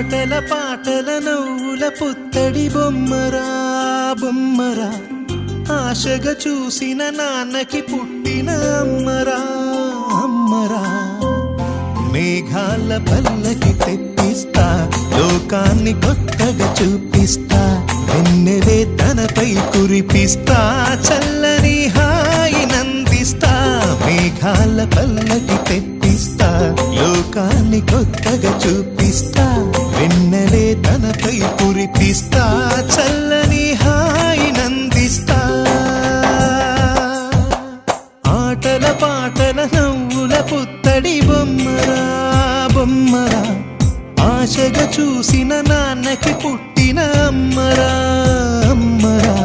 ఆటల పాటల నవ్వుల పుత్తడి బొమ్మరా బొమ్మరా ఆశగా చూసిన నాన్నకి పుట్టిన అమ్మరా అమ్మరా మేఘాల పల్లకి తెప్పిస్తా లోకాన్ని కొత్తగా చూపిస్తా వెన్నెలే తనపై కురిపిస్తా చల్లని హాయి నందిస్తా మేఘాల పల్లకి తెప్పిస్తా లోకాన్ని కొత్తగా చూపిస్తా వెన్నెలే తనపై కురిపిస్తా చల్లని హాయి నందిస్తా ఆటల పాటల నవ్వుల పుత్తడి బొమ్మరా బొమ్మరా ఆశగా చూసిన నాన్నకి పుట్టిన అమ్మరా అమ్మరా